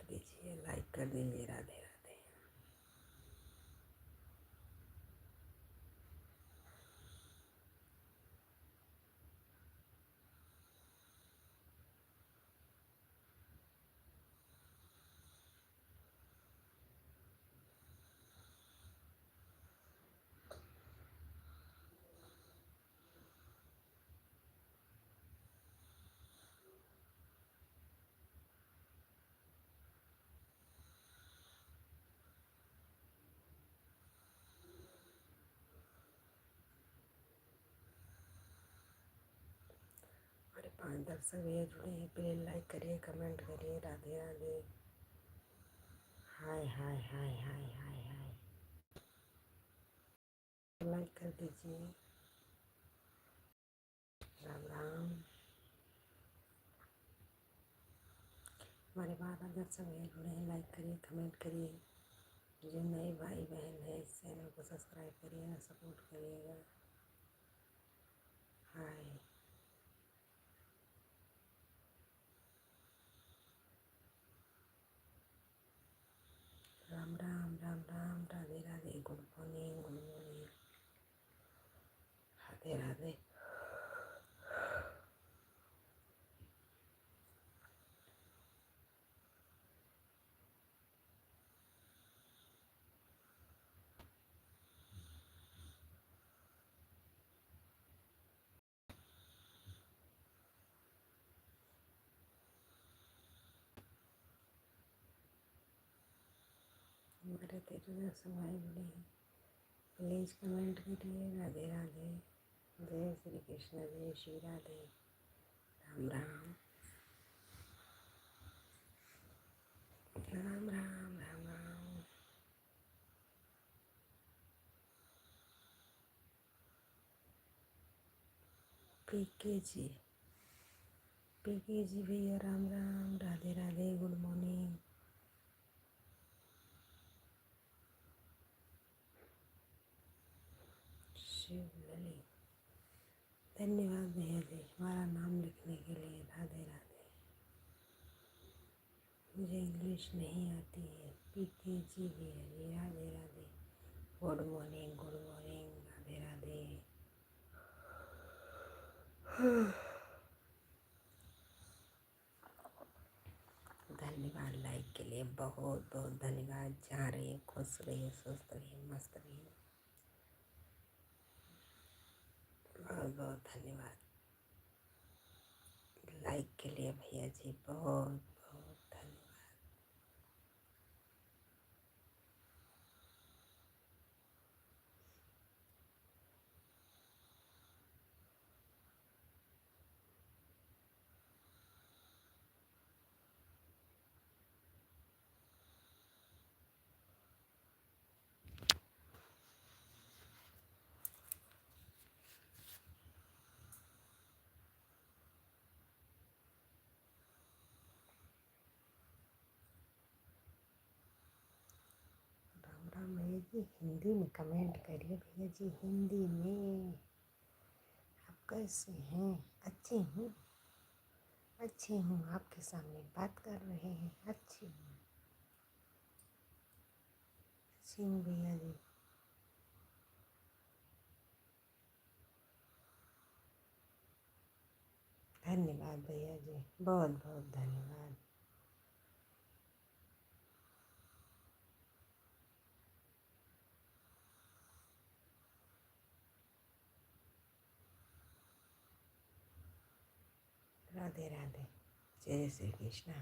कीजिए, लाइक कर दीजिए। राधे राधे। हमारे 5 दर्शक भैया जुड़े हैं, प्लीज लाइक करिए, कमेंट करिए। राधे राधे। हाय हाय हाय हाय हाय हाय। लाइक कर दीजिए। राम राम। हमारे 12 दर्शक भैया जुड़े हैं, लाइक करिए, कमेंट करिए। जो नए भाई बहन है इस चैनल को सब्सक्राइब करिएगा, सपोर्ट करिएगा। Hi. Ram Ram Ram Ram. Radhe Radhe. Good morning, good morning. Radhe Radhe. हमारे 13 दर्शक भाई जुड़े हैं, प्लीज कमेंट करिए। राधे राधे। जय श्री कृष्ण, जय श्री राधे। राम राम राम राम राम राम। पीके जी भैया राम राम। राधे राधे। Good morning. शिव लली। धन्यवाद भैया जी हमारा नाम लिखने के लिए। राधे राधे। मुझे इंग्लिश नहीं आती है। पीके जी भैया ji Radhe Radhe. Good morning, good morning. Radhe Radhe. धन्यवाद लाइक के लिए, बहुत बहुत धन्यवाद। जहाँ रहिए खुश रहिए, स्वस्थ रहिए, मस्त रहिए। बहुत बहुत धन्यवाद लाइक के लिए भैया जी, बहुत बहुत धन्यवाद। राम राम भैया जी। हिंदी में कमेंट करिए भैया जी, हिंदी में। आप कैसे हैं? अच्छी हूँ, अच्छी हूँ। आपके सामने बात कर रहे हैं। अच्छी हूँ, अच्छी हूँ भैया जी। धन्यवाद भैया जी, बहुत बहुत धन्यवाद। राधे राधे। जय श्री कृष्णा।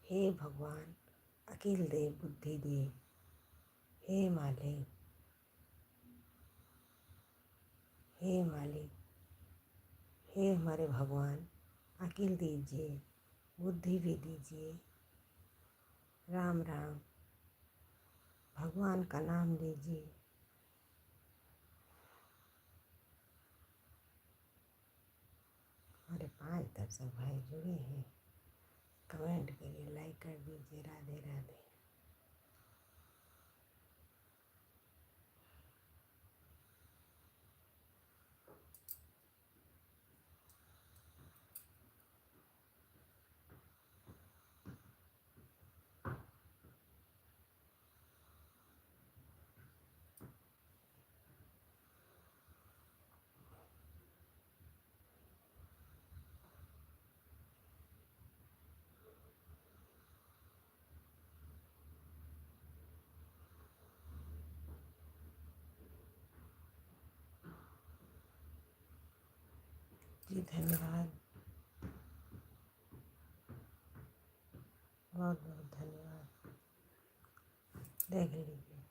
हे भगवान अखिल दे बुद्धि दे। हे मालिक, हे मालिक, हे हमारे भगवान अकिल दीजिए, बुद्धि भी दीजिए। राम राम। भगवान का नाम लीजिए। हमारे 5 दर्शक भाई जुड़े हैं, कमेंट करिए, लाइक कर दीजिए। राधे राधे। जी धन्यवाद, बहुत बहुत धन्यवाद। देख लीजिए,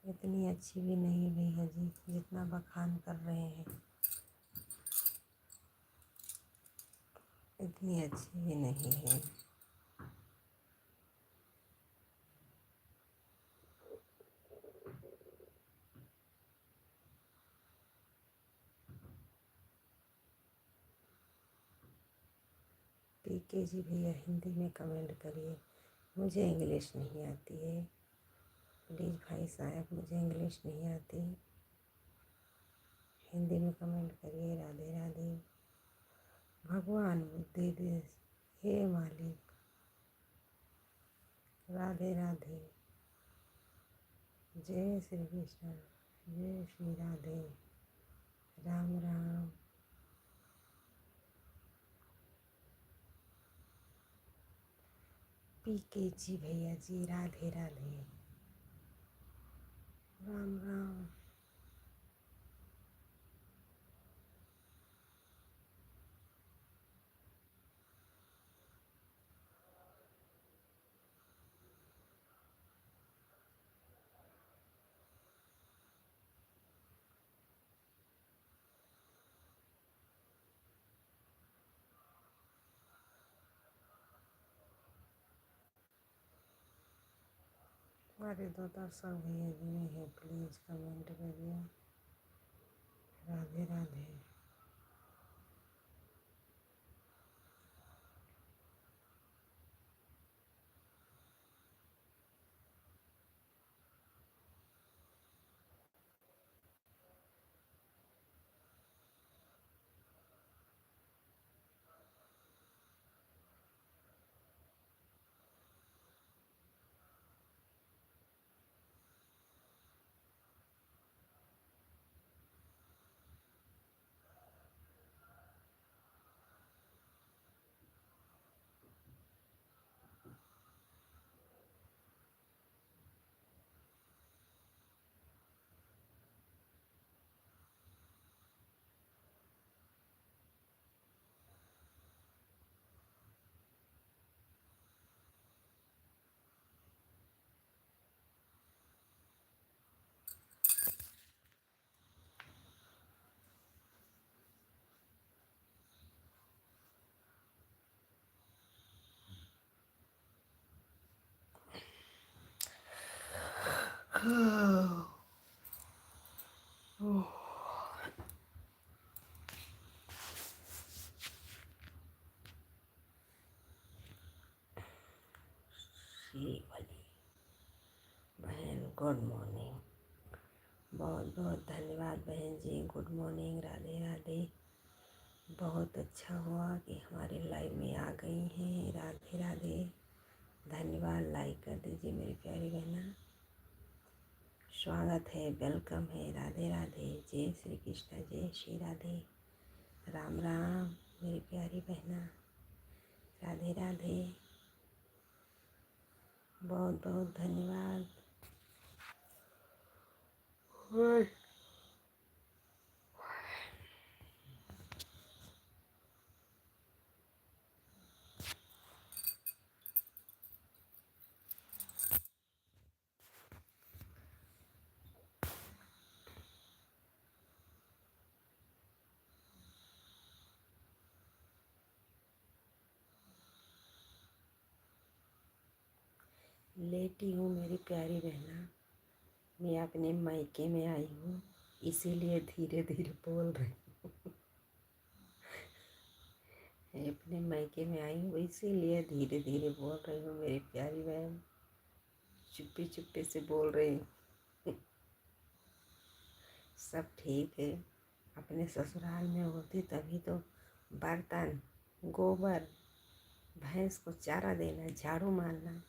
इतनी अच्छी भी नहीं भैया जी जितना बखान कर रहे हैं, इतनी अच्छी भी नहीं है। पीके जी भैया हिंदी में कमेंट करिए, मुझे इंग्लिश नहीं आती है। प्लीज़ भाई साहब, मुझे इंग्लिश नहीं आती, हिंदी में कमेंट करिए। राधे राधे। भगवान बुद्धि दे हे मालिक। राधे राधे। जय श्री कृष्ण, जय श्री राधे। राम राम। पीके जी भैया जी राधे राधे। राम राम। हमारे दो दर्शक भैया जी नहीं है, प्लीज़ कमेंट करिए। राधे राधे। श्री वाली बहन गुड मॉर्निंग, बहुत बहुत धन्यवाद बहन जी। Good morning, Radhe Radhe. बहुत अच्छा हुआ कि हमारे लाइव में आ गई हैं। राधे राधे। धन्यवाद, लाइक कर दीजिए मेरी प्यारी बहना। स्वागत है, वेलकम है। राधे राधे। जय श्री कृष्ण, जय श्री राधे। राम राम मेरी प्यारी बहना। राधे राधे। बहुत बहुत धन्यवाद। लेटी हूँ मेरी प्यारी बहना, मैं अपने मायके में आई हूँ, इसीलिए धीरे धीरे बोल रही हूँ। मैं अपने मायके में आई हूँ इसीलिए धीरे धीरे बोल रही हूँ मेरी प्यारी बहन। चुप्पे चुप्पे से बोल रही हूँ। सब ठीक है। अपने ससुराल में होती तभी तो बर्तन, गोबर, भैंस को चारा देना, झाड़ू मारना,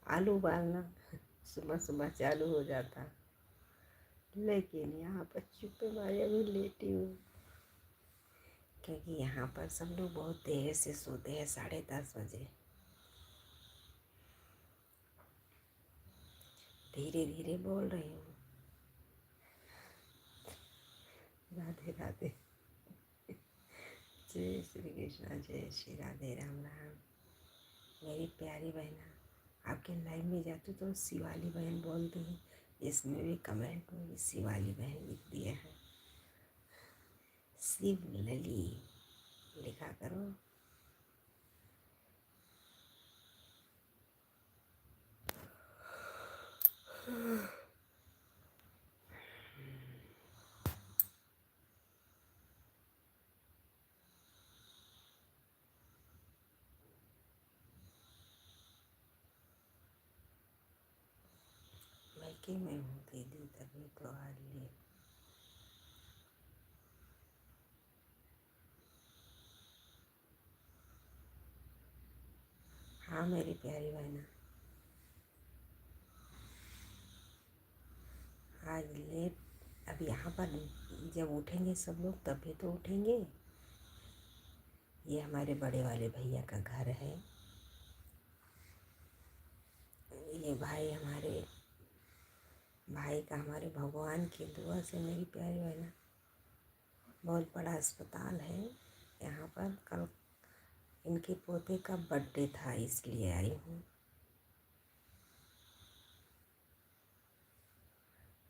आलू उबालना सुबह सुबह चालू हो जाता। लेकिन यहाँ पर चुप्पे मारे अभी लेटी हूँ, क्योंकि यहाँ पर सब लोग बहुत देर से सोते हैं, 10:30 बजे। धीरे धीरे बोल रही हूँ। राधे राधे। जय श्री कृष्णा, जय श्री राधे, राम राम। मेरी प्यारी बहना, आपके लाइव में जाती तो शिवाली बहन बोलती हैं। इसमें भी कमेंट में भी शिवाली बहन लिख दिया है, शिव लली लिखा करो। मैके में हूँ दीदी, तभी तो आ लिए। हाँ मेरी प्यारी बहना, आज लेट, अब यहाँ पर जब उठेंगे सब लोग तभी तो उठेंगे। ये हमारे बड़े वाले भैया का घर है। ये भाई का हमारे भगवान की दुआ से मेरी प्यारी बहना बहुत बड़ा अस्पताल है यहाँ पर। कल इनके पोते का बर्थडे था इसलिए आई हूँ।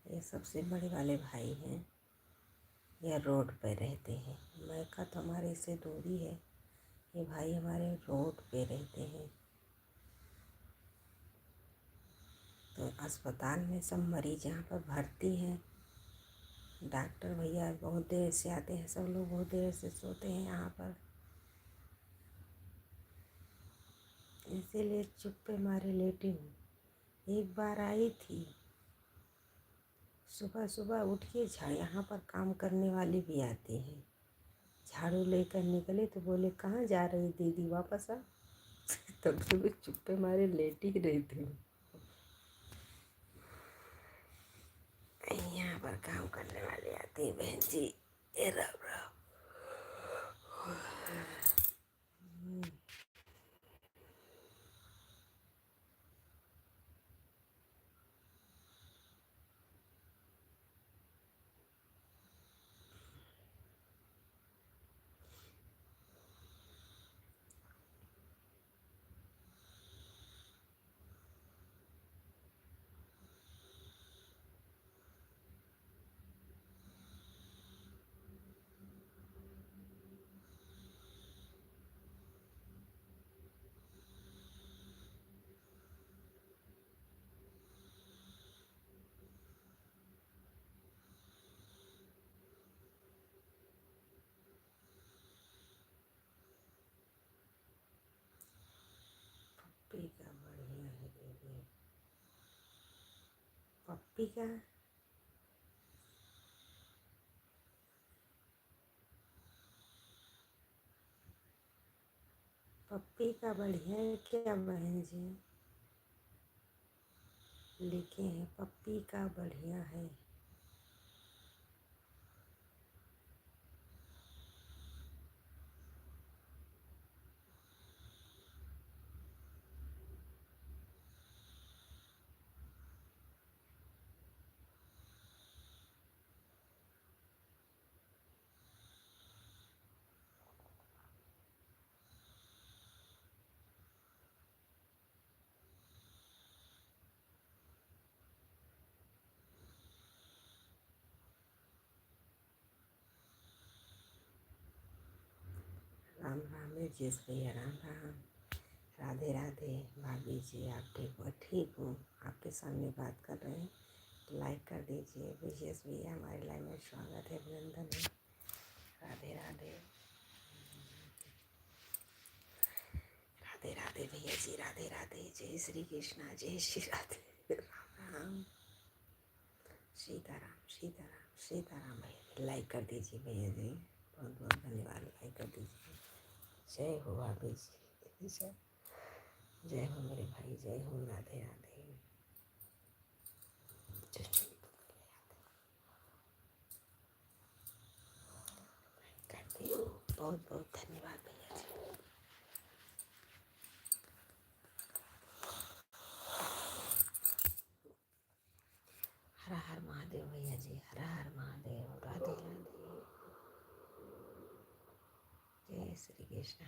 ये सबसे बड़े वाले भाई हैं, यह रोड पे रहते हैं। मैका तो हमारे से दूरी है, ये भाई हमारे रोड पे रहते हैं। तो अस्पताल में सब मरीज यहाँ पर भर्ती हैं। डॉक्टर भैया बहुत देर से आते हैं, सब लोग बहुत देर से सोते हैं यहाँ पर, इसीलिए चुप्पे मारे लेटी हूँ। एक बार आई थी, सुबह सुबह उठ के यहाँ पर काम करने वाली भी आती हैं। झाड़ू लेकर निकले तो बोले कहाँ जा रही दीदी, वापस आ। तब से मैं चुप्पे मारे लेटी ही रहती हूँ। यहाँ पर काम करने वाली आती है बहन जी। ये राम राम। पप्पी का बढ़िया है दीदी, पप्पी का पप्पी का बढ़िया है क्या बहन जी? लिखे हैं पप्पी का बढ़िया है। राम राम जिस भैया, राम राम। राधे राधे भाभी जी, आप ठीक हो? ठीक हूँ, आपके सामने बात कर रहे हैं तो लाइक कर दीजिए। विशेष भैया हमारे लाइव में स्वागत है, अभिनंदन है। राधे राधे, राधे राधे भैया जी, राधे राधे। जय श्री कृष्णा, जय श्री राधे, राम राम। सीताराम सीताराम सीताराम। भैया लाइक कर दीजिए भैया जी, बहुत बहुत धन्यवाद, लाइक कर दीजिए। जय हो भाभी जी, जय हो मेरे भाई, जय हो। राधे राधे, करती हूँ। बहुत बहुत धन्यवाद भैया जी। हर हर महादेव भैया जी, हर हर महादेव। राधे राधे। जय श्री कृष्ण।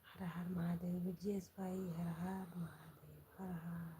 हर हर महादेव। विजयेश भाई हर हर महादेव, हर हर।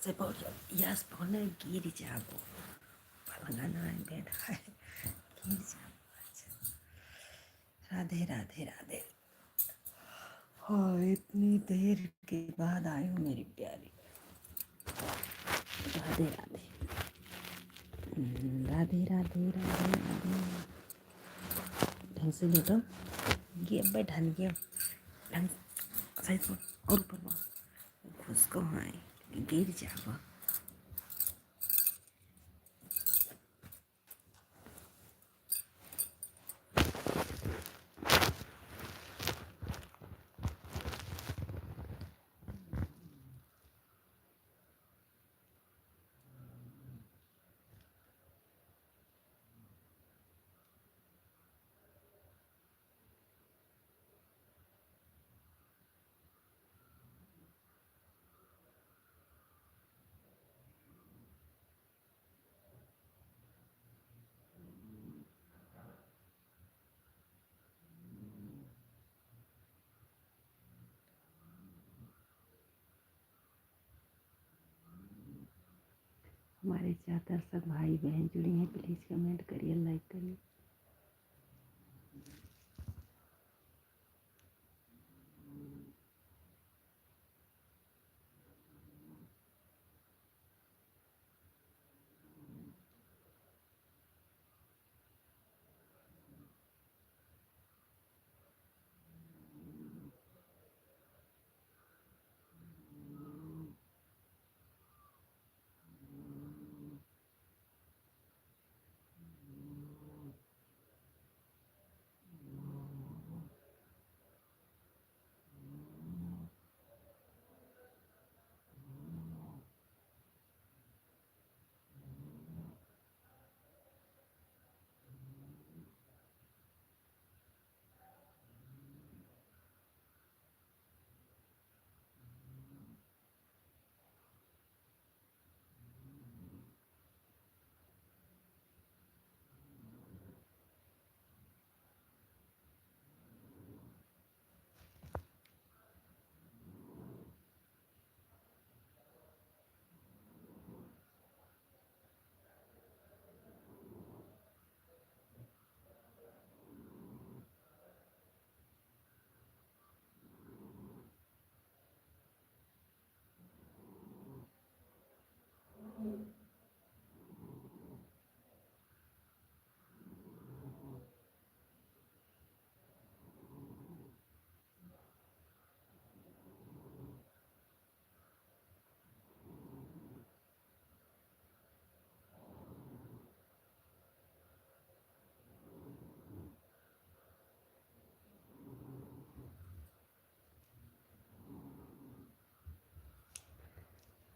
Se podía, ya poner giri jabu. Palangana en bed. Giri jabu. Radhe Radhe Radhe. हाँ इतनी देर के बाद आई हूँ मेरी प्यारी। राधे राधे। राधे राधे राधे राधे। ढंग से लेटो। ये बैठा नहीं गया ढंग सही से और ऊपर बहुत खुश को है गिर जावा। हमारे 4 दर्शक भाई बहन जुड़े हैं, प्लीज़ कमेंट करिए, लाइक करिए।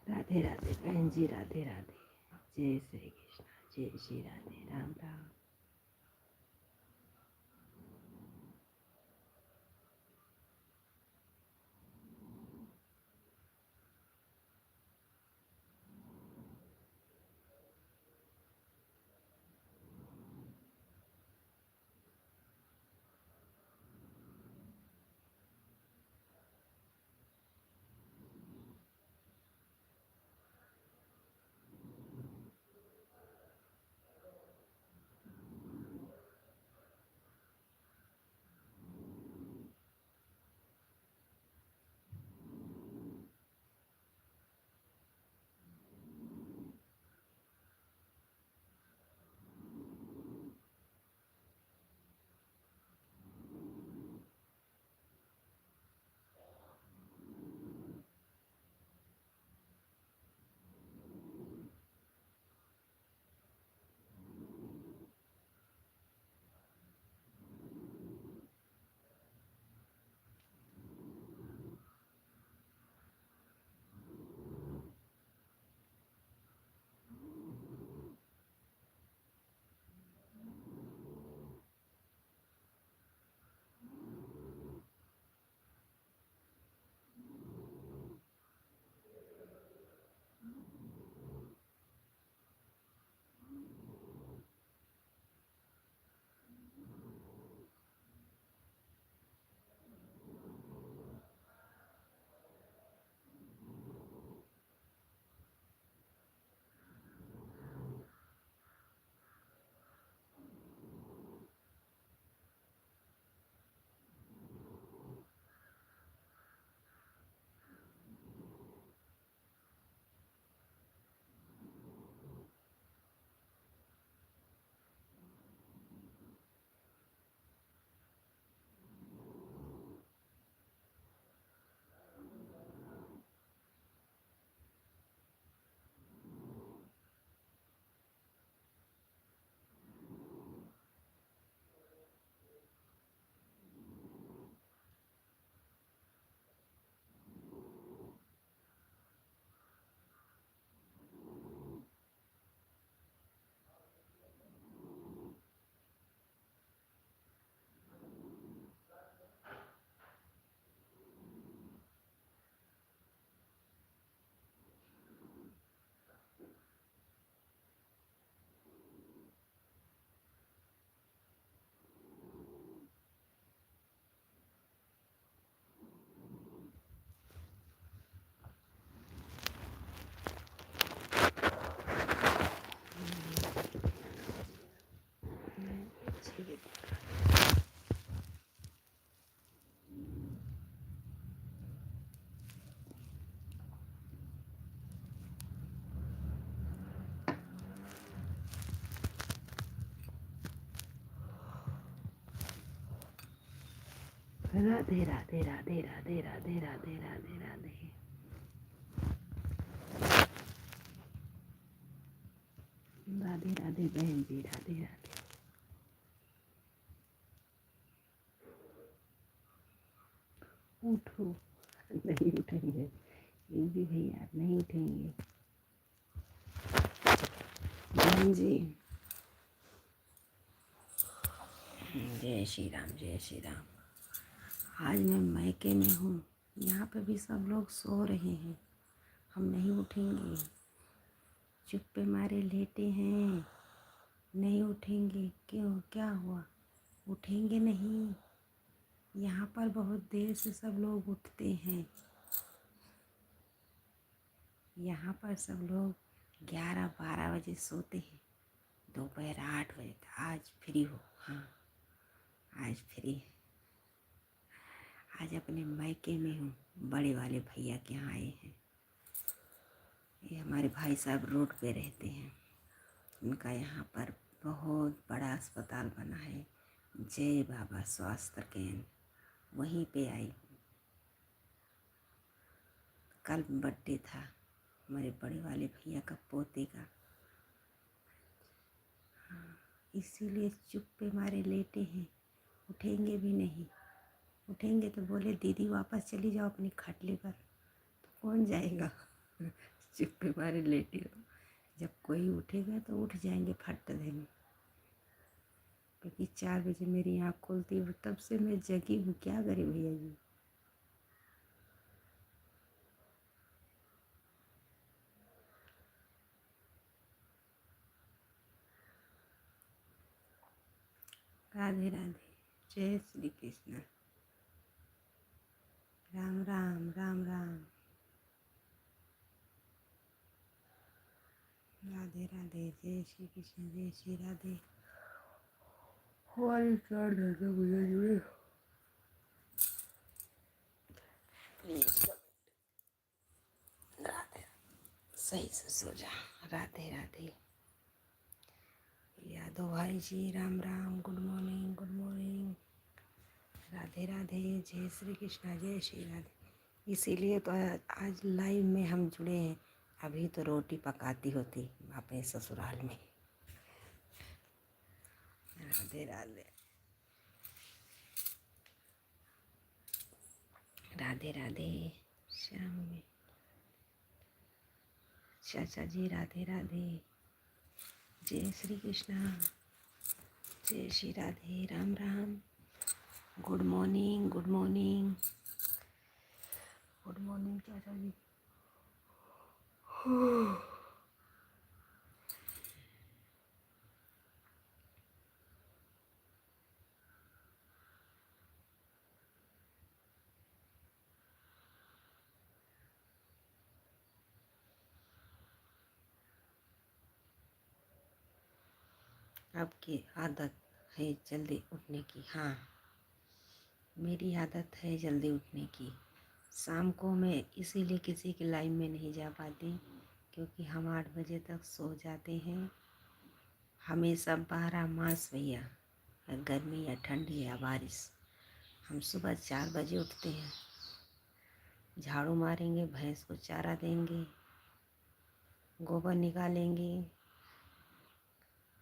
राधे राधे बहन जी, राधे राधे। जय श्री कृष्ण, जय श्री राधे, राम राम। राधे राधे राधे राधे राधे राधे राधे राधे। राधे राधे बहन जी, राधे राधे। उठो। नहीं उठेंगे, ये भी भैया नहीं उठेंगे। बहन जी, जय श्री राम, जय श्री राम। आज मैं मायके में हूँ, यहाँ पे भी सब लोग सो रहे हैं। हम नहीं उठेंगे, चुप्पे मारे लेटे हैं, नहीं उठेंगे। क्यों, क्या हुआ? उठेंगे नहीं। यहाँ पर बहुत देर से सब लोग उठते हैं। यहाँ पर सब लोग 11-12 बजे सोते हैं, दोपहर 8 बजे। आज फ्री हो? हाँ, आज फ्री। आज अपने मायके में हूँ, बड़े वाले भैया के यहाँ आए हैं। ये हमारे भाई साहब रोड पे रहते हैं। उनका यहाँ पर बहुत बड़ा अस्पताल बना है, जय बाबा स्वास्थ्य केंद्र, वहीं पे आई हूँ। कल बर्थडे था हमारे बड़े वाले भैया का पोते का। हाँ, इसीलिए चुप्पे मारे लेटे हैं, उठेंगे भी नहीं। उठेंगे तो बोले दीदी वापस चली जाओ अपनी खाटली पर, तो कौन जाएगा? चुप्पे मारे लेटे हो। जब कोई उठेगा तो उठ जाएंगे फट देने। क्योंकि 4 बजे मेरी आँख खुलती है, तब से मैं जगी हूँ। क्या करें भैया जी? राधे राधे, जय श्री कृष्ण, राम राम राम राम। राधे राधे, जय श्री कृष्ण, जय श्री राधे। हमारे 4 घंटे भैया जुड़े। राधे, सही से सो जा। राधे राधे। यादव भाई जी, Ram Ram, good morning, good morning. Radhe Radhe, जय श्री कृष्णा, जय श्री राधे। इसीलिए तो आज लाइव में हम जुड़े हैं। अभी तो रोटी पकाती होती अपने ससुराल में। राधे राधे, राधे राधे। शाम में चाचा जी, राधे राधे, जय श्री कृष्णा, जय Shri Radhe, Ram Ram, good morning, good morning, good morning चाचा जी। आपकी आदत है जल्दी उठने की? हाँ, मेरी आदत है जल्दी उठने की। शाम को मैं इसीलिए किसी की लाइव में नहीं जा पाती, क्योंकि हम 8 बजे तक सो जाते हैं। हमेशा 12 मास भैया, गर्मी या ठंडी या बारिश, हम सुबह 4 बजे उठते हैं। झाड़ू मारेंगे, भैंस को चारा देंगे, गोबर निकालेंगे,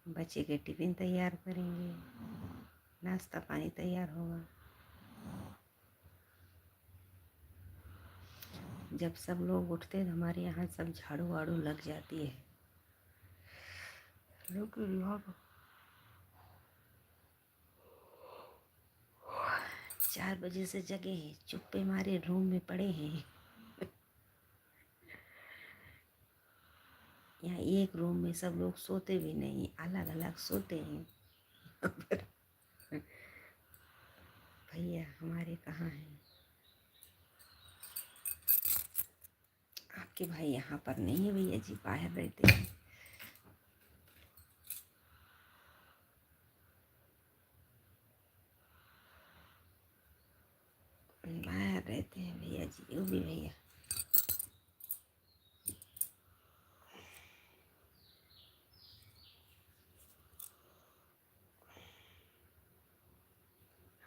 बच्चे के टिफ़िन तैयार करेंगे, नाश्ता पानी तैयार होगा। जब सब लोग उठते हैं तो हमारे यहाँ सब झाड़ू वाड़ू लग जाती है। लोग यहाँ 4 बजे से जगे हैं, चुप्पे मारे रूम में पड़े हैं। यहाँ एक रूम में सब लोग सोते भी नहीं, अलग अलग सोते हैं। भैया हमारे कहाँ हैं? आपके भाई यहाँ पर नहीं है भैया जी, बाहर रहते हैं। बाहर रहते हैं भैया जी, वो भी भैया।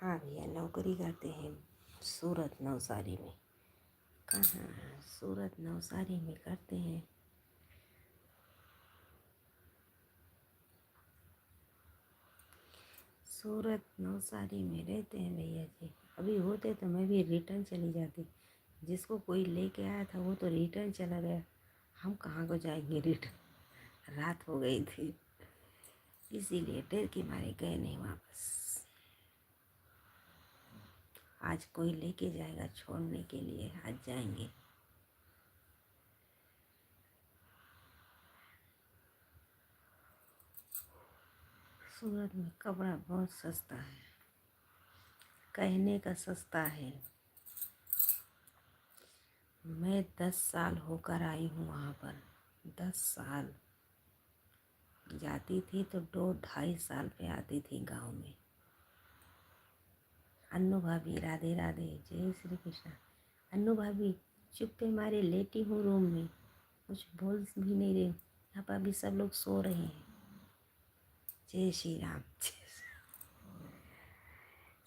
हाँ भैया नौकरी करते हैं सूरत नवसारी में। कहाँ? सूरत नवसारी में करते हैं। सूरत नवसारी में रहते हैं भैया जी। अभी होते तो मैं भी रिटर्न चली जाती। जिसको कोई लेके आया था वो तो रिटर्न चला गया, हम कहाँ को जाएंगे रिटर्न। रात हो गई थी इसीलिए डर के मारे गए नहीं वापस। आज कोई लेके जाएगा छोड़ने के लिए, आज जाएंगे। सूरत में कपड़ा बहुत सस्ता है, कहने का सस्ता है। मैं 10 साल होकर आई हूँ वहाँ पर। 10 साल जाती थी तो 2-2.5 साल पे आती थी गांव में। अन्नू भाभी राधे राधे, जय श्री कृष्ण। अन्नू भाभी चुप्पे मारे लेटी हूँ रूम में, कुछ बोल भी नहीं रही। यहाँ पर अभी सब लोग सो रहे हैं। जय श्री राम।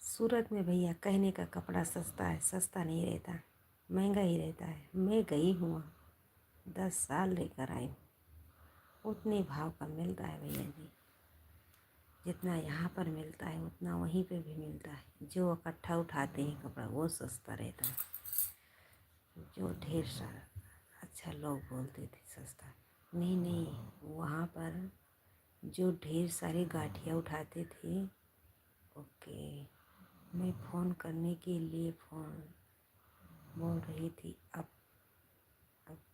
सूरत में भैया कहने का कपड़ा सस्ता है, सस्ता नहीं रहता, महंगा ही रहता है। मैं गई हूँ वहाँ, 10 साल लेकर आई हूँ। उतने भाव का मिलता है भैया जी, जितना यहाँ पर मिलता है उतना वहीं पे भी मिलता है। जो इकट्ठा उठाते हैं कपड़ा वो सस्ता रहता है, जो ढेर सारा। अच्छा लोग बोलते थे सस्ता, नहीं नहीं, वहाँ पर जो ढेर सारे गाठिया उठाते थे। ओके, मैं फ़ोन करने के लिए फ़ोन बोल रही थी। अब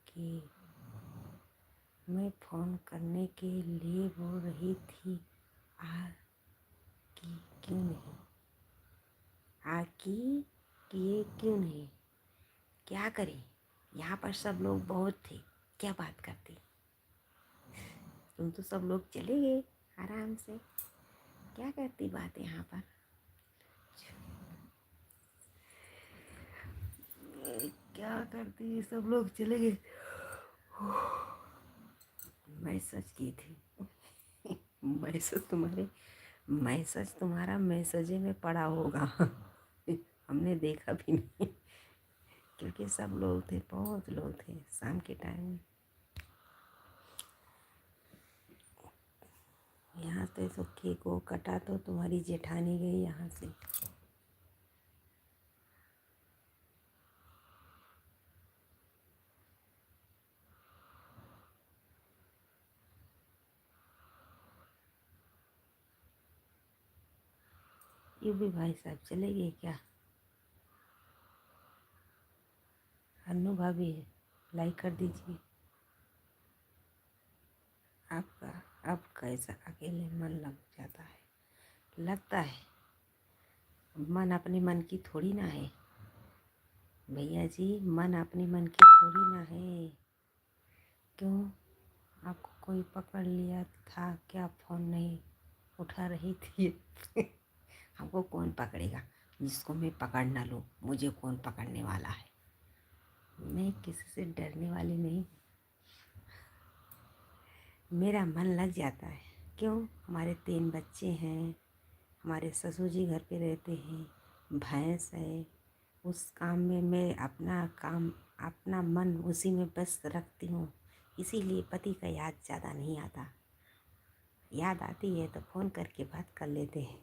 की मैं फ़ोन करने के लिए बोल रही थी। आ की क्यों नहीं? आ की किए क्यों नहीं? क्या करें, यहाँ पर सब लोग बहुत थे, क्या बात करती। तुम तो सब लोग चले गए आराम से, क्या करती बात यहाँ पर। क्या करती, सब लोग चले गए। मैं सच की थी। मैसेज तुम्हारा मैसेजे में पड़ा होगा। हमने देखा भी नहीं, क्योंकि सब लोग थे, बहुत लोग थे शाम के टाइम में। यहाँ से तो केक को कटा तो तुम्हारी जेठानी गई यहाँ से। ये भी भाई साहब चले गए क्या? अन्नू भाभी लाइक कर दीजिए। आपका अब कैसा अकेले मन लग जाता है, लगता है। मन अपने मन की थोड़ी ना है भैया जी, मन अपने मन की थोड़ी ना है। क्यों, आपको कोई पकड़ लिया था क्या? फ़ोन नहीं उठा रही थी। हमको कौन पकड़ेगा? जिसको मैं पकड़ ना लूँ, मुझे कौन पकड़ने वाला है? मैं किसी से डरने वाली नहीं। मेरा मन लग जाता है। क्यों, हमारे 3 बच्चे हैं, हमारे ससुर जी घर पे रहते हैं, भैंस है। उस काम में मैं अपना मन उसी में बस रखती हूँ, इसीलिए पति का याद ज़्यादा नहीं आता। याद आती है तो फ़ोन करके बात कर लेते हैं।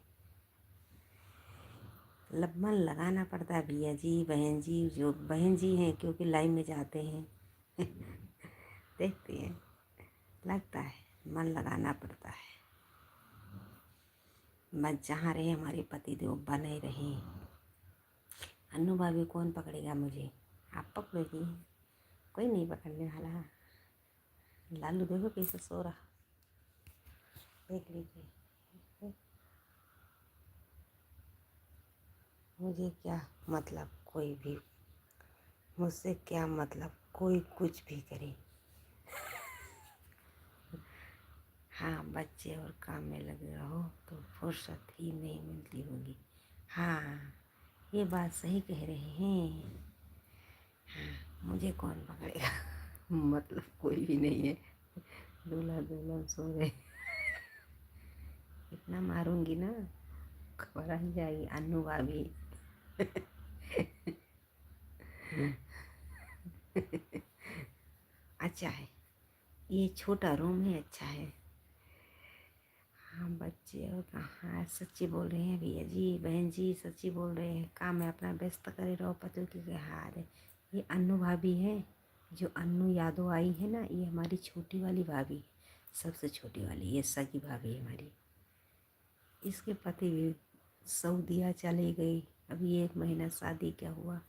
मन लगाना पड़ता है भैया जी। बहन जी, जो बहन जी हैं, क्योंकि लाइन में जाते हैं। देखते हैं, लगता है, मन लगाना पड़ता है। बस जहाँ रहे हमारे पति देव बने रहे। अन्नू भाभी कौन पकड़ेगा मुझे? आप पकड़ोगी, कोई नहीं पकड़ने वाला। लालू देखो कैसे सो रहा, देख लीजिए। मुझे क्या मतलब, कोई भी मुझसे क्या मतलब, कोई कुछ भी करे। हाँ, बच्चे और काम में लगे रहो तो फुर्सत ही नहीं मिलती होगी। हाँ, ये बात सही कह रहे हैं। हाँ, मुझे कौन पकड़ेगा। मतलब कोई भी नहीं है। दूल्हा दुल्हन सो गए। इतना मारूंगी ना, खबर आ जाएगी अन्नू भाभी। अच्छा है, ये छोटा रूम ही अच्छा है। हाँ बच्चे और कहाँ सच्ची बोल रहे हैं भैया जी, बहन जी सच्ची बोल रहे हैं। काम में अपना व्यस्त करे रहो, पति की हार है। ये अन्नू भाभी है, जो अन्नू यादव आई है ना, ये हमारी छोटी वाली भाभी है, सबसे छोटी वाली, ये सगी भाभी है हमारी। इसके पति भी सऊदीया चली गई, अभी 1 महीना शादी क्या हुआ,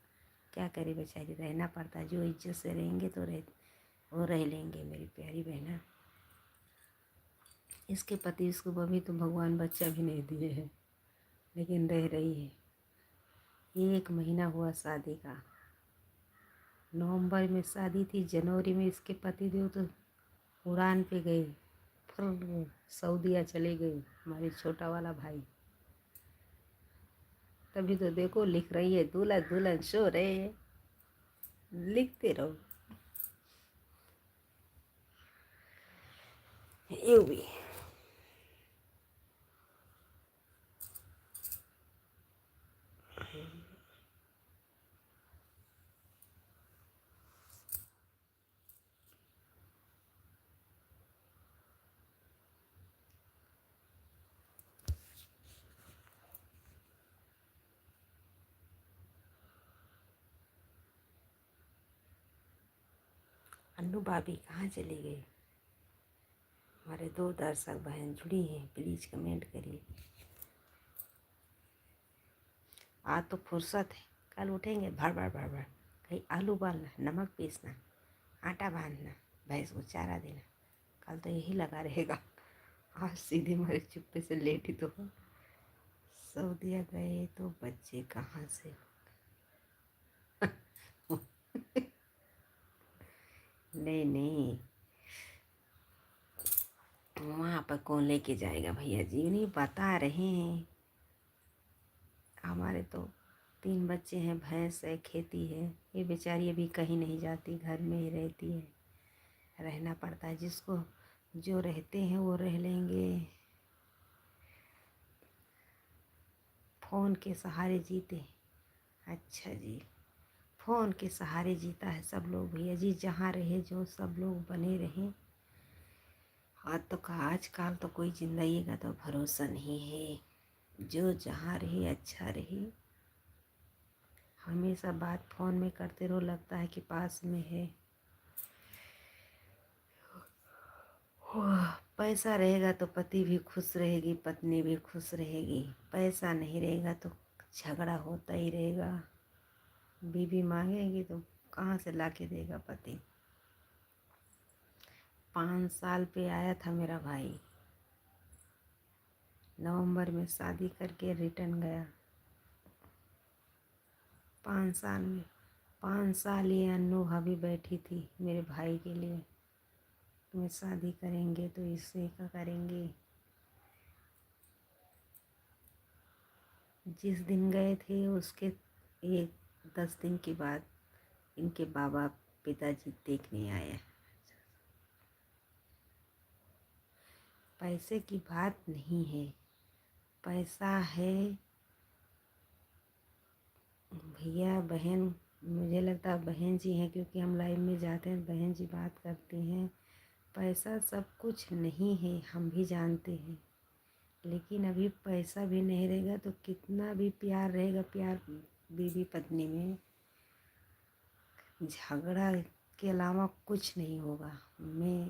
क्या करे बेचारी, रहना पड़ता है। जो इज्जत से रहेंगे तो वो रह लेंगे मेरी प्यारी बहना। इसके पति इसको अभी तो भगवान बच्चा भी नहीं दिए हैं, लेकिन रह रही है। 1 महीना हुआ शादी का, नवंबर में शादी थी, जनवरी में इसके पति देव तो उड़ान पे गए, फिर सऊदीया चले गए हमारे छोटा वाला भाई। तभी तो देखो लिख रही है दुल्हन दुल्हन सो रहे हैं, लिखते रहो। ये भी अन्नू भाभी कहाँ चली गई? हमारे 2 दर्शक बहन जुड़ी हैं, प्लीज कमेंट करिए। आज तो फुर्सत है, कल उठेंगे भर भर भर भर, कहीं आलू उबालना, नमक पीसना, आटा बांधना, भैंस को चारा देना, कल तो यही लगा रहेगा। आज सीधे मारे चुप्पे से लेटी तो सऊदीया गए तो बच्चे कहाँ से। नहीं नहीं, वहाँ पर कौन लेके जाएगा भैया जी, नहीं बता रहे हैं। हमारे तो 3 बच्चे हैं, भैंस है, खेती है। ये बेचारी अभी कहीं नहीं जाती, घर में ही रहती है, रहना पड़ता है। जिसको जो रहते हैं वो रह लेंगे, फ़ोन के सहारे जीते। अच्छा जी, फ़ोन के सहारे जीता है सब लोग भैया जी, जहाँ रहे जो सब लोग बने रहें। आज तो आजकल तो कोई ज़िंदगी का तो भरोसा नहीं है, जो जहाँ रहे अच्छा रहे। हमेशा बात फ़ोन में करते रहो, लगता है कि पास में है। पैसा रहेगा तो पति भी खुश रहेगी, पत्नी भी खुश रहेगी। पैसा नहीं रहेगा तो झगड़ा होता ही रहेगा। बीवी मांगेगी तो कहाँ से ला के देगा पति। 5 साल पे आया था मेरा भाई, नवंबर में शादी करके रिटर्न गया। 5 साल में 5 साल ये अन्नू भाभी बैठी थी मेरे भाई के लिए, तुम्हें शादी करेंगे तो इससे का करेंगे। जिस दिन गए थे उसके 10 दिन के बाद इनके बाबा पिताजी देखने आए। पैसे की बात नहीं है, पैसा है भैया बहन, मुझे लगता है बहन जी हैं, क्योंकि हम लाइव में जाते हैं बहन जी बात करती हैं। पैसा सब कुछ नहीं है, हम भी जानते हैं, लेकिन अभी पैसा भी नहीं रहेगा तो कितना भी प्यार रहेगा, प्यार बीवी पत्नी में झगड़ा के अलावा कुछ नहीं होगा। मैं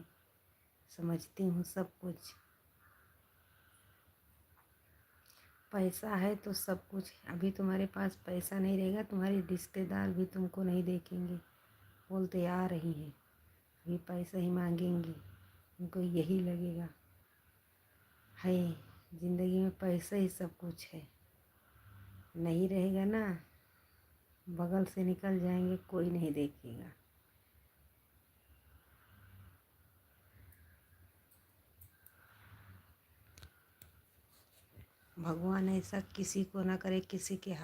समझती हूँ सब कुछ। पैसा है तो सब कुछ। अभी तुम्हारे पास पैसा नहीं रहेगा, तुम्हारे रिश्तेदार भी तुमको नहीं देखेंगे, बोलते आ रही हैं अभी पैसा ही मांगेंगी, उनको यही लगेगा है ज़िंदगी में पैसा ही सब कुछ है। नहीं रहेगा ना, बगल से निकल जाएंगे, कोई नहीं देखेगा। भगवान ऐसा किसी को ना करे, किसी के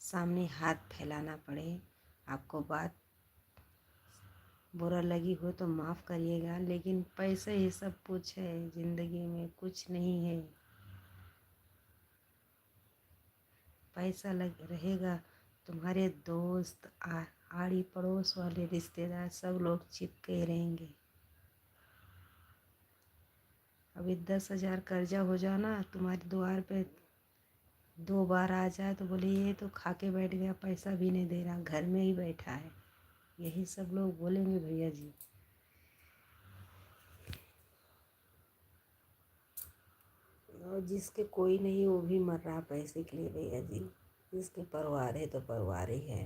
सामने हाथ फैलाना पड़े। आपको बात बुरा लगी हो तो माफ़ करिएगा, लेकिन पैसे ही सब कुछ है ज़िंदगी में, कुछ नहीं है। पैसा लग रहेगा, तुम्हारे दोस्त आड़ी पड़ोस वाले रिश्तेदार सब लोग चिपके रहेंगे। अभी 10,000 कर्जा हो जाना, तुम्हारे द्वार पे 2 बार आ जाए तो बोले ये तो खा के बैठ गया, पैसा भी नहीं दे रहा, घर में ही बैठा है। यही सब लोग बोलेंगे भैया जी। और जिसके कोई नहीं वो भी मर रहा पैसे के लिए भैया जी। जिसके परिवार है तो परिवार ही है।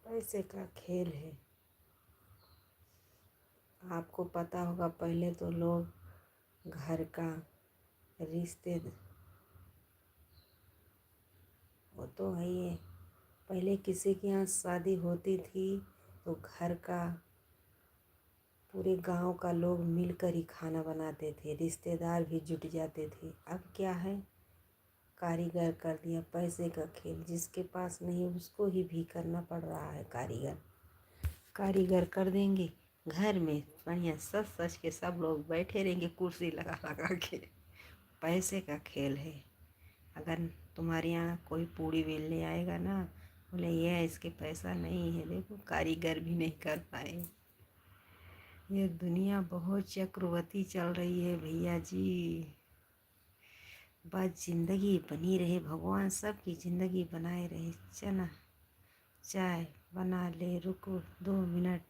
पैसे का खेल है। आपको पता होगा पहले तो लोग घर का रिश्ते, वो तो है ही है। पहले किसी के यहाँ शादी होती थी तो घर का पूरे गांव का लोग मिलकर ही खाना बनाते थे, रिश्तेदार भी जुट जाते थे। अब क्या है, कारीगर कर दिया, पैसे का खेल। जिसके पास नहीं उसको ही भी करना पड़ रहा है। कारीगर कर देंगे, घर में बढ़िया सच सच के सब लोग बैठे रहेंगे कुर्सी लगा लगा के। पैसे का खेल है। अगर तुम्हारे यहाँ कोई पूड़ी बेलने आएगा ना, बोले ये इसके पैसा नहीं है, देखो कारीगर भी नहीं कर पाए। ये दुनिया बहुत चक्रवर्ती चल रही है भैया जी। बस जिंदगी बनी रहे, भगवान सबकी ज़िंदगी बनाए रहे। चना चाय बना ले, रुको 2 मिनट।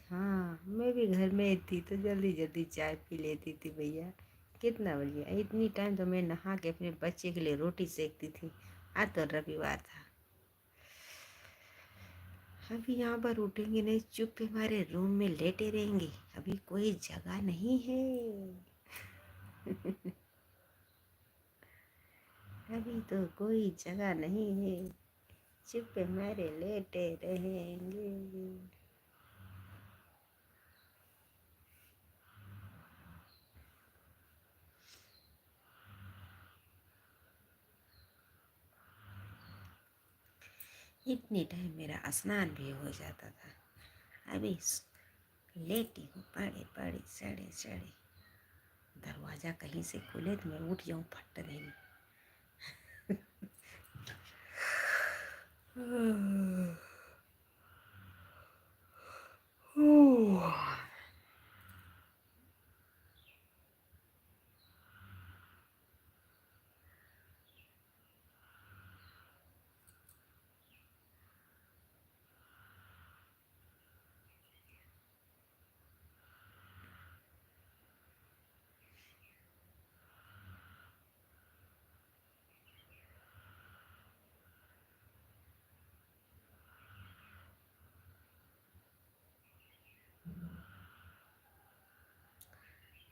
हाँ, मैं भी घर में थी तो जल्दी जल्दी चाय पी लेती थी भैया। कितना बढ़िया, इतनी टाइम तो मैं नहा के अपने बच्चे के लिए रोटी सेकती थी। आज तो रविवार था। अभी यहाँ पर उठेंगे नहीं, चुप के हमारे रूम में लेटे रहेंगे। अभी कोई जगह नहीं है। अभी तो कोई जगह नहीं है, चुप के हमारे लेटे रहेंगे। इतनी टाइम मेरा स्नान भी हो जाता था। अभी लेटी हूँ पड़े पड़े सड़े सड़े। दरवाज़ा कहीं से खुले तो मैं उठ जाऊँ फट देंगे।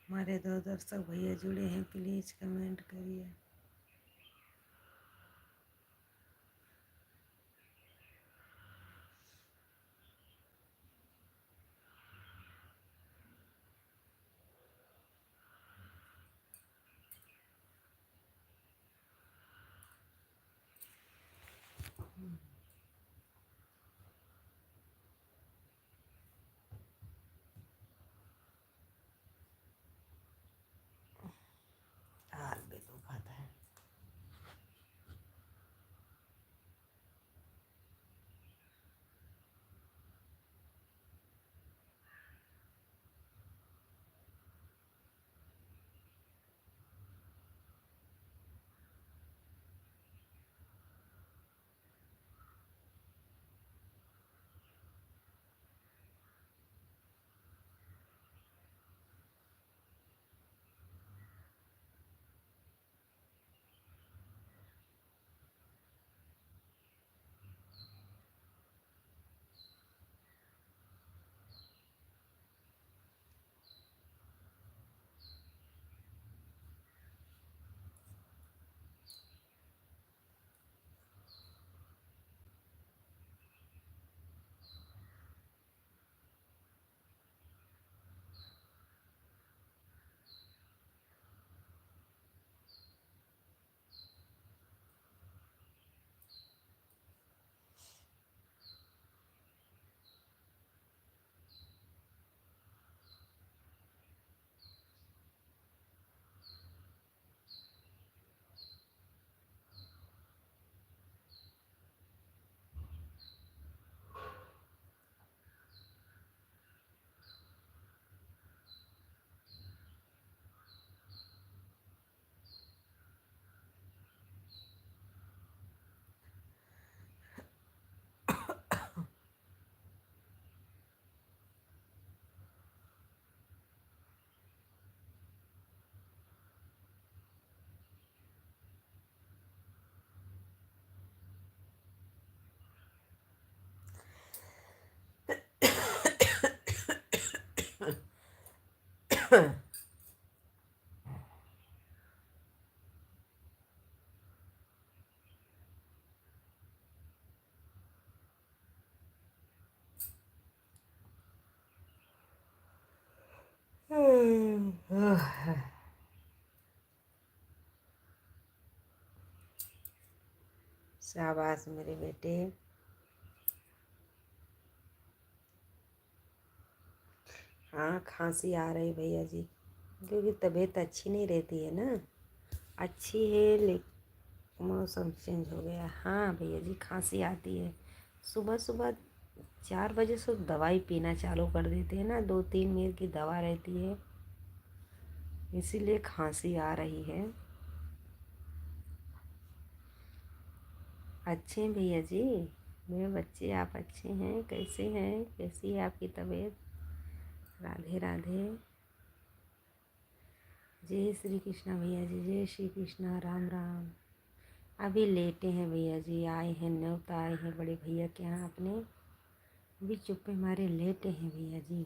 हमारे 2 दर्शक भैया जुड़े हैं, प्लीज़ कमेंट करिए। हाल भी दुखाता है। शाबाश मेरे बेटे। हाँ खांसी आ रही भैया जी, क्योंकि तबीयत अच्छी नहीं रहती है ना। अच्छी है लेकिन मौसम चेंज हो गया। हाँ भैया जी खांसी आती है। सुबह सुबह 4 बजे से दवाई पीना चालू कर देते हैं ना, 2-3 मील की दवा रहती है, इसीलिए खांसी आ रही है। अच्छे हैं भैया जी मेरे बच्चे, आप अच्छे हैं? कैसे हैं? कैसी है आपकी तबीयत? राधे राधे। जय श्री कृष्णा भैया जी, जय श्री कृष्णा, राम राम। अभी लेटे हैं भैया जी, आए हैं न्योता, आए हैं बड़े भैया के यहाँ अपने, अभी चुप्पे मारे लेटे हैं भैया जी।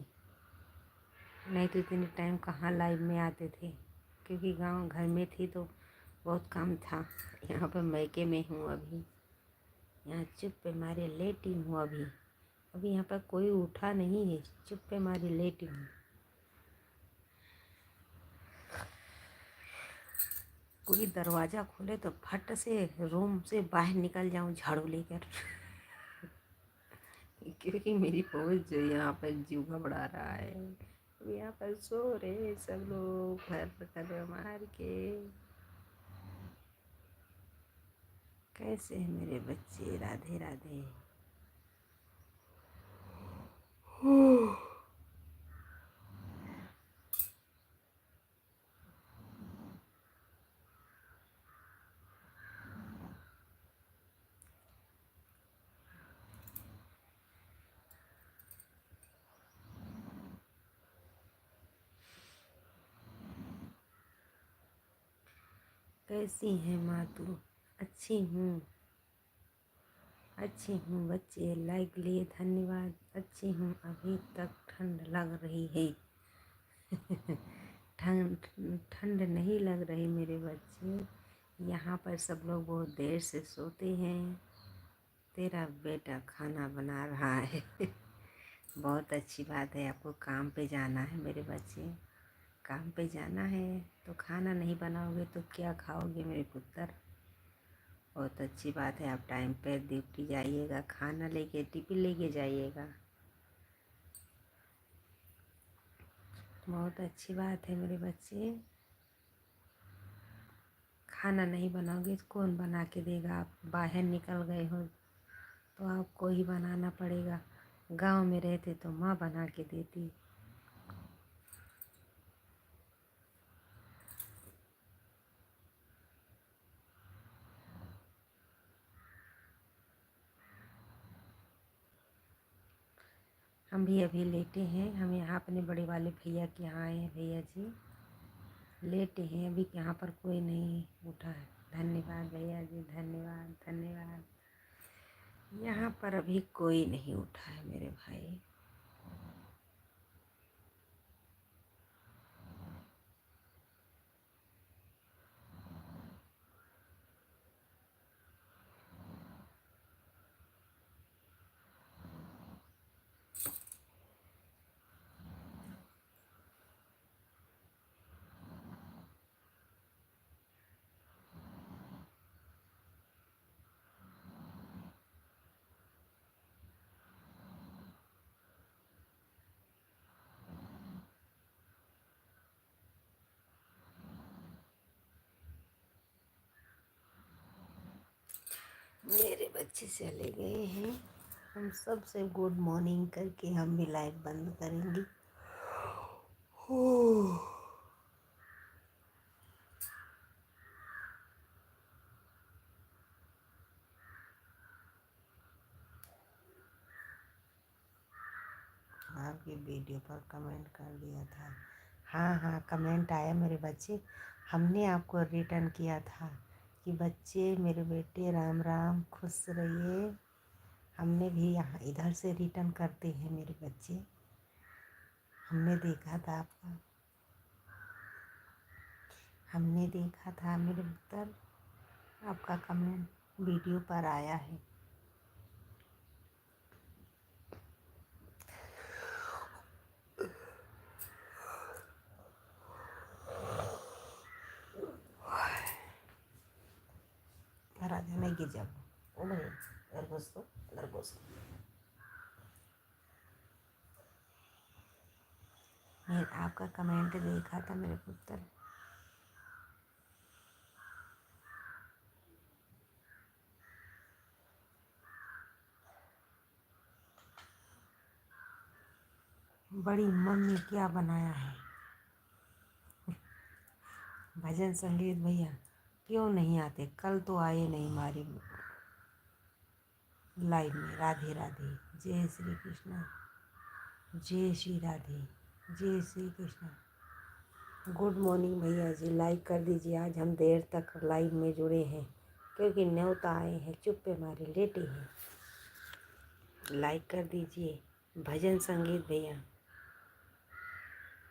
नहीं तो इतने टाइम कहाँ लाइव में आते थे, क्योंकि गांव घर में थी तो बहुत काम था। यहाँ पर मैके में हूँ अभी, यहाँ चुप्पे मारे लेटी हूँ अभी। अभी यहाँ पर कोई उठा नहीं है, चुप्पे मारे लेटी हूँ। कोई दरवाज़ा खोले तो फट से रूम से बाहर निकल जाऊं झाड़ू लेकर। क्योंकि मेरी फौज जो यहाँ पर जीव घबरा रहा है। अब यहाँ पर सो रहे सब लोग घर मार के। कैसे हैं मेरे बच्चे? राधे राधे। कैसी हैं माँ तू? अच्छी हूँ, अच्छी हूँ बच्चे, लाइक लिए धन्यवाद। अच्छी हूँ, अभी तक ठंड लग रही है। ठंड ठंड नहीं लग रही मेरे बच्चे, यहाँ पर सब लोग बहुत देर से सोते हैं। तेरा बेटा खाना बना रहा है। बहुत अच्छी बात है, आपको काम पे जाना है मेरे बच्चे, काम पे जाना है तो खाना नहीं बनाओगे तो क्या खाओगे मेरे पुत्र। बहुत अच्छी बात है, आप टाइम पे ड्यूटी जाइएगा, खाना लेके टिफिन लेके जाइएगा। बहुत अच्छी बात है मेरे बच्चे। खाना नहीं बनाओगे तो कौन बना के देगा? आप बाहर निकल गए हो तो आपको ही बनाना पड़ेगा। गांव में रहते तो माँ बना के देती। हम भी अभी लेटे हैं, हम यहाँ अपने बड़े वाले भैया के यहाँ आए हैं भैया जी, लेटे हैं अभी, यहाँ पर कोई नहीं उठा है। धन्यवाद भैया जी, धन्यवाद धन्यवाद। यहाँ पर अभी कोई नहीं उठा है मेरे भाई। मेरे बच्चे चले गए हैं, हम सब से गुड मॉर्निंग करके हम भी लाइट बंद करेंगे। आपकी वीडियो पर कमेंट कर दिया था। हाँ हाँ कमेंट आया मेरे बच्चे, हमने आपको रिटर्न किया था कि बच्चे मेरे बेटे राम राम, खुश रहिए। हमने भी यहाँ इधर से रिटर्न करते हैं मेरे बच्चे, हमने देखा था आपका। हमने देखा था मेरे पुत्र, आपका कमेंट वीडियो पर आया है। घर आ जाना, गिर जाओ। ओ भाई अंदर घुस दो, अंदर घुस दो। मैं आपका कमेंट देखा था मेरे पुत्र। बड़ी मम्मी क्या बनाया है? भजन संगीत भैया क्यों नहीं आते? कल तो आए नहीं हमारी लाइव में। राधे राधे, जय श्री कृष्णा, जय श्री राधे, जय श्री कृष्णा। गुड मॉर्निंग भैया जी, लाइक कर दीजिए। आज हम देर तक लाइव में जुड़े हैं क्योंकि न्योता आए हैं, चुप्पे मारे लेटे हैं। लाइक कर दीजिए। भजन संगीत भैया,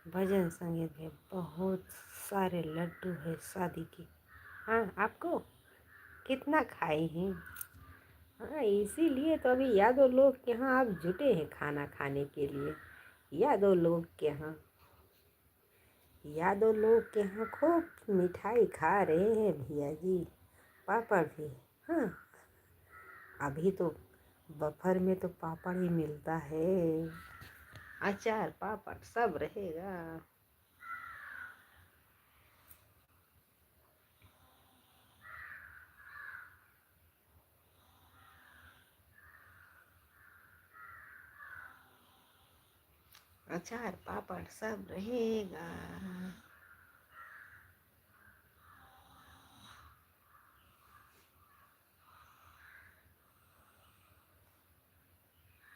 भजन संगीत भैया, बहुत सारे लड्डू है शादी के। हाँ आपको कितना खाए हैं? हाँ इसीलिए तो अभी यादव लोग के यहाँ आप जुटे हैं खाना खाने के लिए। यादव लोग के यहाँ, यादव लोग के यहाँ खूब मिठाई खा रहे हैं भैया जी, पापड़ भी। हाँ अभी तो बफर में तो पापड़ ही मिलता है, अचार पापड़ सब रहेगा। अचार पापड़ सब रहेगा।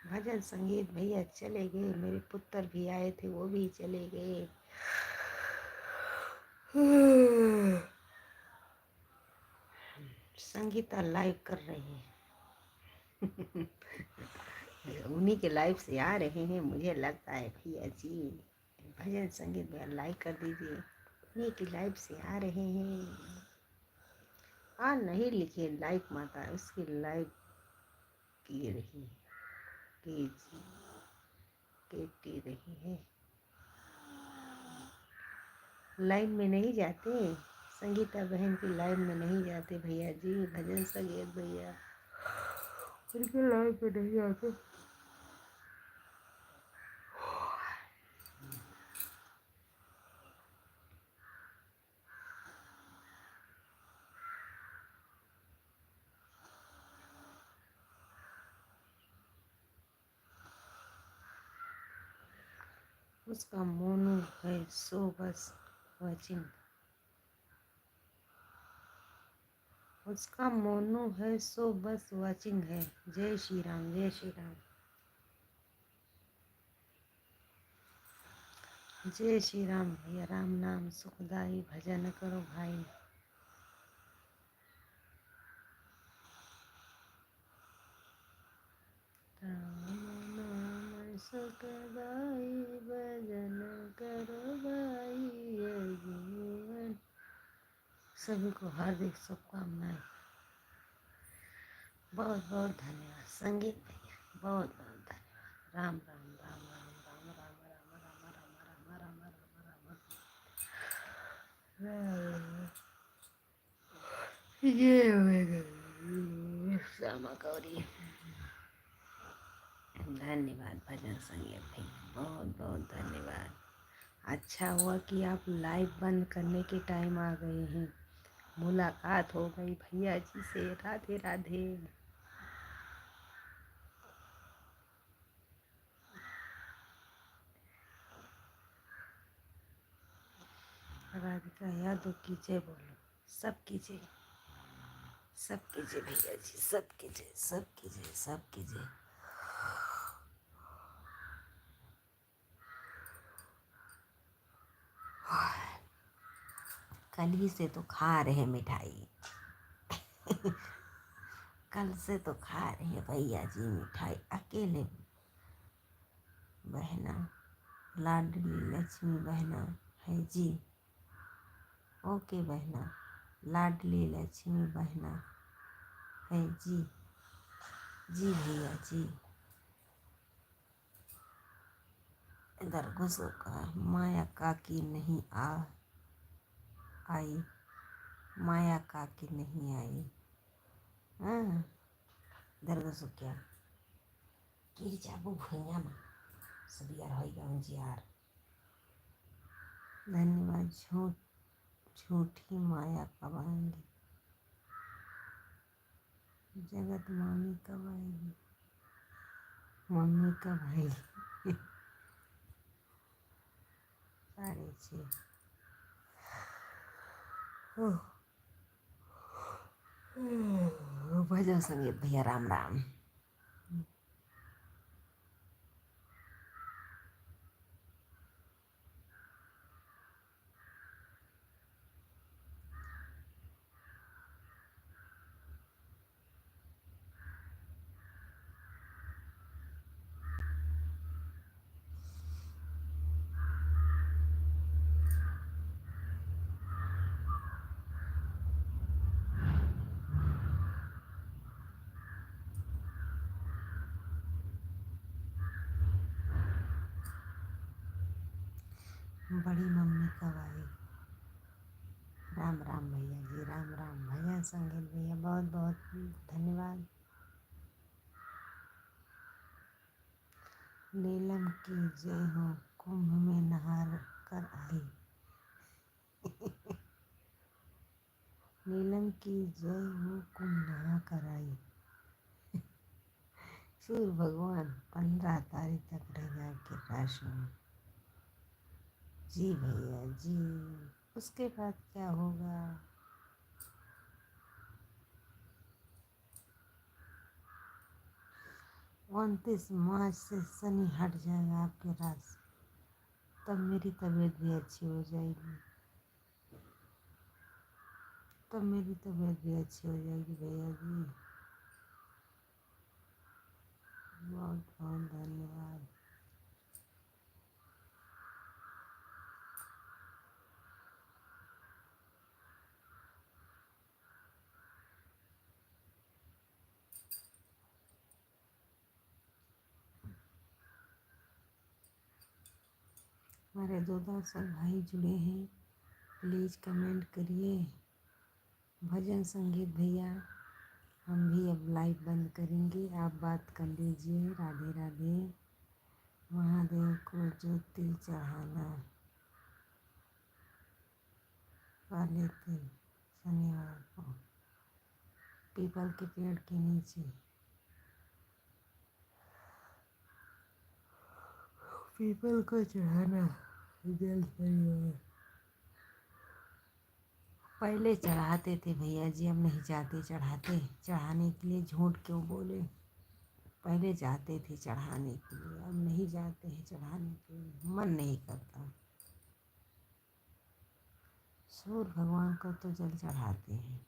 भजन संगीत भैया चले गए, मेरे पुत्र भी आए थे वो भी चले गए। संगीता लाइव कर रही है। उन्हीं के लाइव से आ रहे हैं मुझे लगता है भैया जी। भजन संगीत भैया लाइक कर दीजिए, उन्हीं की लाइव से आ रहे हैं। हाँ नहीं लिखे लाइक माता, उसकी लाइव की रही केटी रही है। लाइव में नहीं जाते, संगीता बहन की लाइव में नहीं जाते भैया जी। भजन संगीत भैया उनके लाइव में नहीं आते। उसका मोनू है सो बस वॉचिंग, उसका मोनू है सो बस वॉचिंग है। जय श्री राम, जय श्री राम, जय श्री राम भैया। राम नाम सुखदाई, भजन करो भाई। राम नाम सुखदाई, भजन करो भाई। ये जीवन। सभी को हार्दिक शुभकामनाएं। बहुत बहुत धन्यवाद संगीत भैया, बहुत बहुत धन्यवाद। राम राम राम राम राम राम राम राम राम राम राम राम राम। ये श्यामा गौरी। धन्यवाद भजन संगीत भैया, बहुत बहुत धन्यवाद। अच्छा हुआ कि आप लाइव बंद करने के टाइम आ गए हैं, मुलाकात हो गई भैया जी से। राधे राधे। राधिका यादव की जय बोलो, सब की जय, सब की जय भैया जी, सब की जय, सब की जय, सब की जय। कल ही से तो खा रहे मिठाई। कल से तो खा रहे हैं भैया जी मिठाई। अकेले बहना, लाडली लक्ष्मी बहना है जी। ओके बहना, लाडली लक्ष्मी बहना है जी। जी भैया जी। इधर घुसो का माया काकी नहीं आई। माया काकी नहीं आई। हाँ, इधर घुसो क्या गिर जाबू भुइया में सब यार होगा जी यार। धन्यवाद। झूठी माया कब आएंगी? जगत मामी कब आएगी? मम्मी कब आएगी? 6:30। भजन संगीत भैया राम राम। बड़ी मम्मी कब आई? राम राम भैया जी, राम राम। भजन संगीत भैया बहुत बहुत धन्यवाद। नीलम की जय हो, कुंभ में नहा कर आई। नीलम की जय हो, कुंभ नहा कर आई। सूर्य भगवान 15 तारीख तक रहेगा आपकी राशि में। जी भैया जी। उसके बाद क्या होगा? 29 मार्च से शनि हट जाएगा आपके राशि। तब मेरी तबीयत भी अच्छी हो जाएगी। तब मेरी तबीयत भी अच्छी हो जाएगी भैया जी। बहुत बहुत धन्यवाद। हमारे 2 दर्शक भाई जुड़े हैं, प्लीज़ कमेंट करिए। भजन संगीत भैया, हम भी अब लाइव बंद करेंगे, आप बात कर लीजिए। राधे राधे। महादेव को जो तिल चढ़ाना वाले थे शनिवार को पीपल के पेड़ के नीचे, पीपल को चढ़ाना जल परिवार। पहले चढ़ाते थे भैया जी, अब नहीं जाते चढ़ाते। चढ़ाने के लिए झूठ क्यों बोले? पहले जाते थे चढ़ाने के लिए, अब नहीं जाते हैं चढ़ाने के लिए, मन नहीं करता। सूर्य भगवान को तो जल चढ़ाते हैं।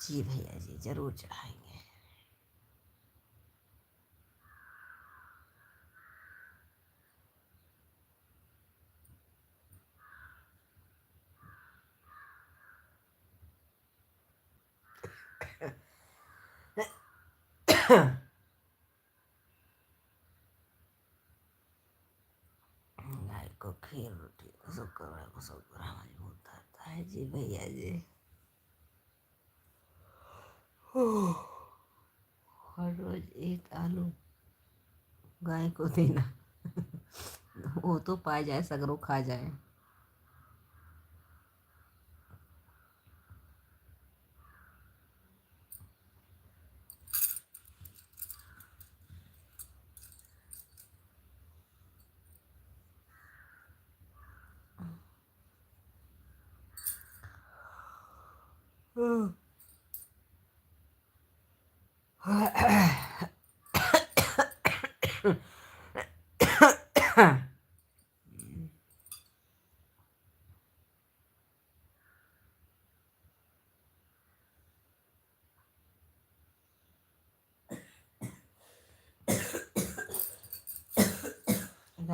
जी भैया जी, जरूर चढ़ाएंगे। गाय को खीर रोटी शुक्र को शुक्र मजबूत होता है। जी भैया जी। हर रोज एक आलू गाय को देना। वो तो पा जाए, सगरों खा जाए।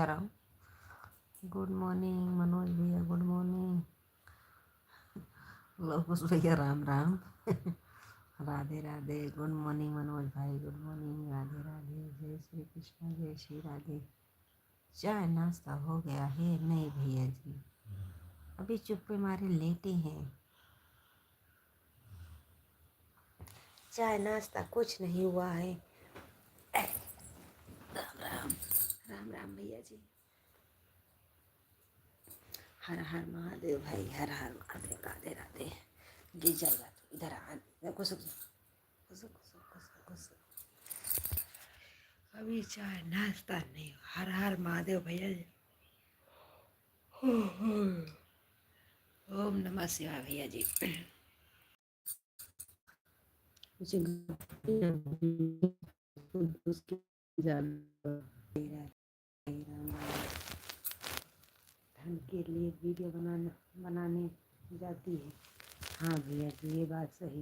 इधर आओ। गुड मॉर्निंग मनोज भैया, गुड मॉर्निंग। लोकुश भैया राम राम। राधे राधे। गुड मॉर्निंग मनोज भाई, गुड मॉर्निंग। राधे राधे। जय श्री कृष्ण, जय श्री राधे। चाय नाश्ता हो गया है? नहीं भैया जी, अभी चुप्पे मारे लेटे हैं। चाय नाश्ता कुछ नहीं हुआ है। राम राम। राम राम भैया जी। हर हर महादेव भाई, हर हर महादेव। राधे राधे। गिर जाएगा तो इधर आ। घुसो घुसो घुसो घुसो घुसो। अभी चाय नाश्ता नहीं। हर हर महादेव भैया जी। ओम नमः शिवाय भैया जी। मुझे उसकी धन के लिए वीडियो बनाने जाती है। हाँ भैया जी, ये बात सही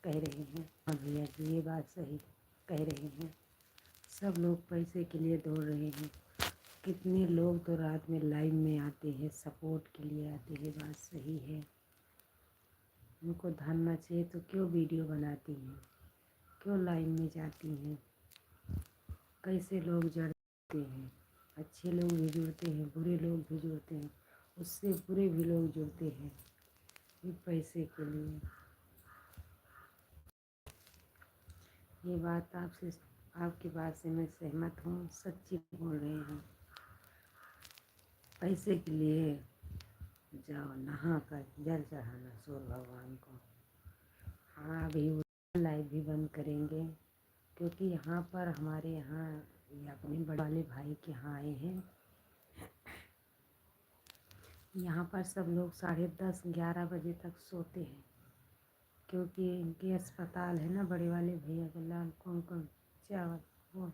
कह रहे हैं। हाँ भैया जी, ये बात सही कह रहे हैं। सब लोग पैसे के लिए दौड़ रहे हैं। कितने लोग तो रात में लाइव में आते हैं, सपोर्ट के लिए आते हैं। बात सही है। उनको धनना चाहिए तो क्यों वीडियो बनाती हैं, क्यों लाइव में जाती हैं? कैसे लोग जड़ते हैं। अच्छे लोग भी जुड़ते हैं, बुरे लोग भी जुड़ते हैं, उससे बुरे भी लोग जुड़ते हैं ये पैसे के लिए। ये बात आपकी बात से मैं सहमत हूँ। सच्ची बोल रहे हैं। पैसे के लिए जाओ नहा कर जल चढ़ाना सूर्य भगवान को। हाँ, अभी लाइव भी बंद करेंगे क्योंकि यहाँ पर हमारे यहाँ ये अपने बड़े वाले भाई के यहाँ आए हैं। यहाँ पर सब लोग 10:30-11 बजे तक सोते हैं क्योंकि इनके अस्पताल है ना, बड़े वाले भैया का लाल कौन चावल वो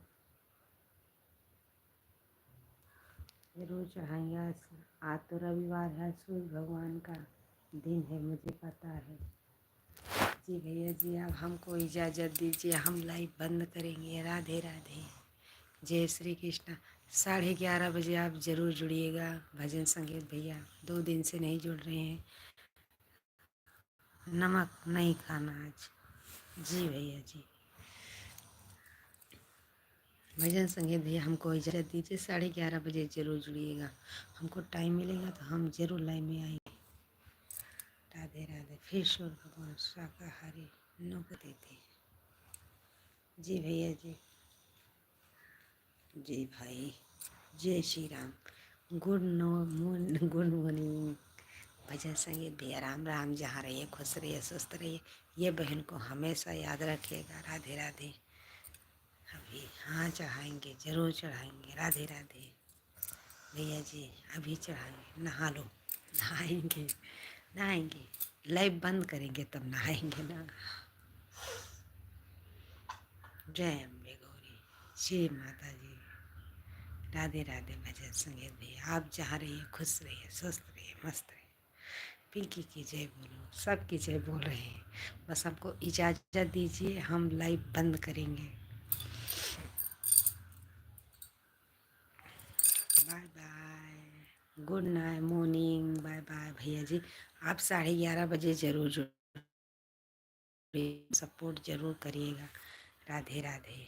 जरूर चढ़ाएंगे। आज तो रविवार है, सूर्य भगवान का दिन है, मुझे पता है। जी भैया जी, अब हमको इजाज़त दीजिए, हम लाइव बंद करेंगे। राधे राधे। जय श्री कृष्ण। 11:30 बजे आप ज़रूर जुड़िएगा। भजन संगीत भैया 2 दिन से नहीं जुड़ रहे हैं। नमक नहीं खाना आज। जी भैया जी। भजन संगीत भैया हमको इजाज़त दीजिए, 11:30 बजे ज़रूर जुड़िएगा। हमको टाइम मिलेगा तो हम ज़रूर लाइव में आएंगे। राधे राधे। फिर सूर्य भगवान शाकाहारी नौक देते हैं। जी भैया जी। जी भाई। जय श्री राम। Good morning. भजन संगीत भैया राम राम। जहाँ रहिए खुश रहिए, स्वस्थ रहिए। ये बहन को हमेशा याद रखिएगा। राधे राधे। अभी हाँ चढ़ाएंगे, ज़रूर चढ़ाएंगे। राधे राधे भैया जी। अभी चढ़ाएंगे। नहा लो। नहाएंगे नहाएंगे। लाइव बंद करेंगे तब नहाएंगे ना। जय अम्बे गौरी। श्री माता जी। राधे राधे। भजन संगीत भैया आप जहाँ रहिए खुश रहिए, स्वस्थ रहिए, मस्त रहिए। पिंकी की जय बोलो, सबकी जय बोल रहे हैं। बस हमको इजाज़त दीजिए, हम लाइव बंद करेंगे। Bye bye. Good night morning. Bye bye भैया जी। आप 11:30 बजे ज़रूर जुड़िए, सपोर्ट ज़रूर करिएगा। राधे राधे।